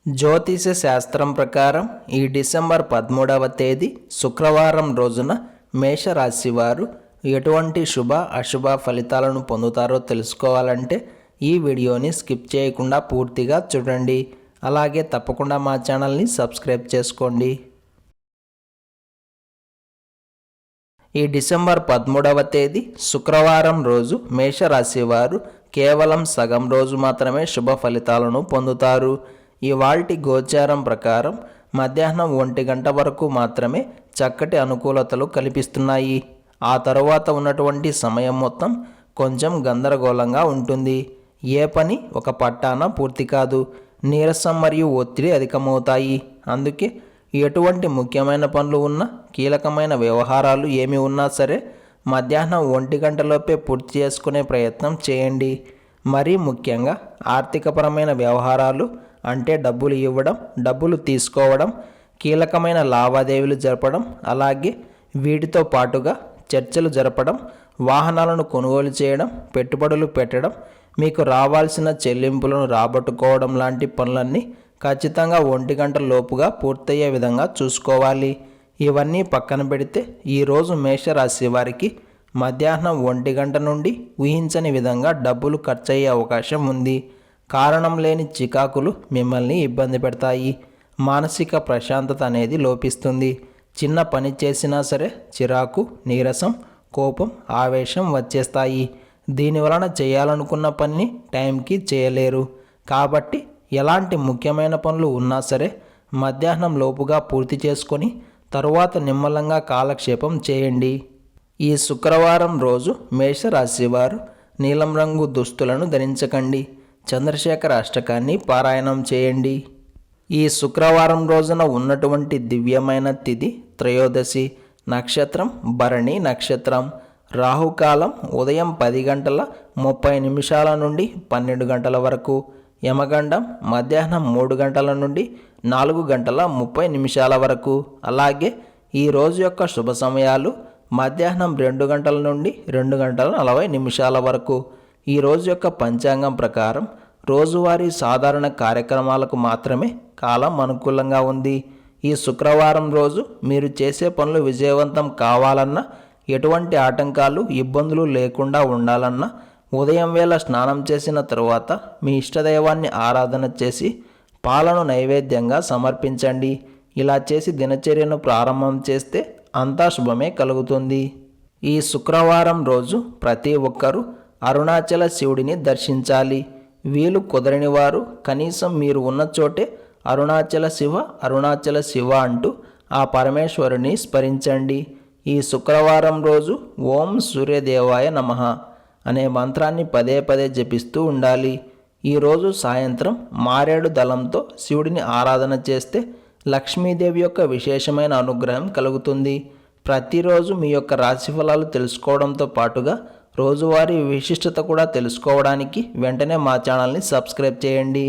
జ్యోతిష శాస్త్రం ప్రకారం ఈ డిసెంబర్ 13వ తేదీ శుక్రవారం రోజున మేషరాశి వారు ఎటువంటి శుభ అశుభ ఫలితాలను పొందుతారో తెలుసుకోవాలంటే ఈ వీడియోని స్కిప్ చేయకుండా పూర్తిగా చూడండి. అలాగే తప్పకుండా మా ఛానల్ని సబ్స్క్రైబ్ చేసుకోండి. ఈ డిసెంబర్ 13వ తేదీ శుక్రవారం రోజు మేషరాశి వారు కేవలం సగం రోజు మాత్రమే శుభ ఫలితాలను పొందుతారు. ఇవాల్టి గోచారం ప్రకారం మధ్యాహ్నం 1 గంట వరకు మాత్రమే చక్కటి అనుకూలతలు కల్పిస్తున్నాయి. ఆ తరువాత ఉన్నటువంటి సమయం మొత్తం కొంచెం గందరగోళంగా ఉంటుంది. ఏ పని ఒక పట్టాన పూర్తి కాదు. నీరసం మరియు ఒత్తిడి అధికమవుతాయి. అందుకే ఎటువంటి ముఖ్యమైన పనులు ఉన్నా, కీలకమైన వ్యవహారాలు ఏమి ఉన్నా సరే మధ్యాహ్నం 1 గంటలోపే పూర్తి చేసుకునే ప్రయత్నం చేయండి. మరీ ముఖ్యంగా ఆర్థికపరమైన వ్యవహారాలు అంటే డబ్బులు ఇవ్వడం, డబ్బులు తీసుకోవడం, కీలకమైన లావాదేవీలు జరపడం, అలాగే వీటితో పాటుగా చర్చలు జరపడం, వాహనాలను కొనుగోలు చేయడం, పెట్టుబడులు పెట్టడం, మీకు రావాల్సిన చెల్లింపులను రాబట్టుకోవడం లాంటి పనులన్నీ ఖచ్చితంగా 1 గంట లోపుగా పూర్తయ్యే విధంగా చూసుకోవాలి. ఇవన్నీ పక్కన పెడితే ఈరోజు మేషరాశి వారికి మధ్యాహ్నం 1 గంట నుండి ఊహించని విధంగా డబ్బులు ఖర్చయ్యే అవకాశం ఉంది. కారణం లేని చికాకులు మిమ్మల్ని ఇబ్బంది పెడతాయి. మానసిక ప్రశాంతత అనేది లోపిస్తుంది. చిన్న పని చేసినా సరే చిరాకు, నీరసం, కోపం, ఆవేశం వచ్చేస్తాయి. దీనివలన చేయాలనుకున్న పని టైంకి చేయలేరు. కాబట్టి ఎలాంటి ముఖ్యమైన పనులు ఉన్నా సరే మధ్యాహ్నం లోపుగా పూర్తి చేసుకొని తరువాత నిమ్మలంగా కాలక్షేపం చేయండి. ఈ శుక్రవారం రోజు మేషరాశి వారు నీలం రంగు దుస్తులను ధరించకండి. చంద్రశేఖర అష్టకాన్ని పారాయణం చేయండి. ఈ శుక్రవారం రోజున ఉన్నటువంటి దివ్యమైన తిథి త్రయోదశి, నక్షత్రం భరణి నక్షత్రం, రాహుకాలం ఉదయం 10:30 నుండి 12 వరకు, యమగండం మధ్యాహ్నం 3 నుండి 4:30 వరకు. అలాగే ఈ రోజు యొక్క శుభ సమయాలు మధ్యాహ్నం 2 నుండి 2:40 వరకు. ఈ రోజు యొక్క పంచాంగం ప్రకారం రోజువారీ సాధారణ కార్యక్రమాలకు మాత్రమే కాలం అనుకూలంగా ఉంది. ఈ శుక్రవారం రోజు మీరు చేసే పనులు విజయవంతం కావాలన్నా, ఎటువంటి ఆటంకాలు ఇబ్బందులు లేకుండా ఉండాలన్నా ఉదయం వేళ స్నానం చేసిన తరువాత మీ ఇష్టదైవాన్ని ఆరాధన చేసి పాలను నైవేద్యంగా సమర్పించండి. ఇలా చేసి దినచర్యను ప్రారంభం చేస్తే అంతా శుభమే కలుగుతుంది. ఈ శుక్రవారం రోజు ప్రతి ఒక్కరూ అరుణాచల శివుడిని దర్శించాలి. వీలు కుదరని వారు కనీసం మీరు ఉన్న చోటే అరుణాచల శివ అరుణాచల శివ అంటూ ఆ పరమేశ్వరుని స్మరించండి. ఈ శుక్రవారం రోజు ఓం సూర్యదేవాయ నమః అనే మంత్రాన్ని పదే పదే జపిస్తూ ఉండాలి. ఈరోజు సాయంత్రం మారేడు దళంతో శివుడిని ఆరాధన చేస్తే లక్ష్మీదేవి యొక్క విశేషమైన అనుగ్రహం కలుగుతుంది. ప్రతిరోజు మీ యొక్క రాశిఫలాలు తెలుసుకోవడంతో పాటుగా రోజువారీ విశిష్టత కూడా తెలుసుకోవడానికి వెంటనే మా ఛానల్ని సబ్స్క్రైబ్ చేయండి.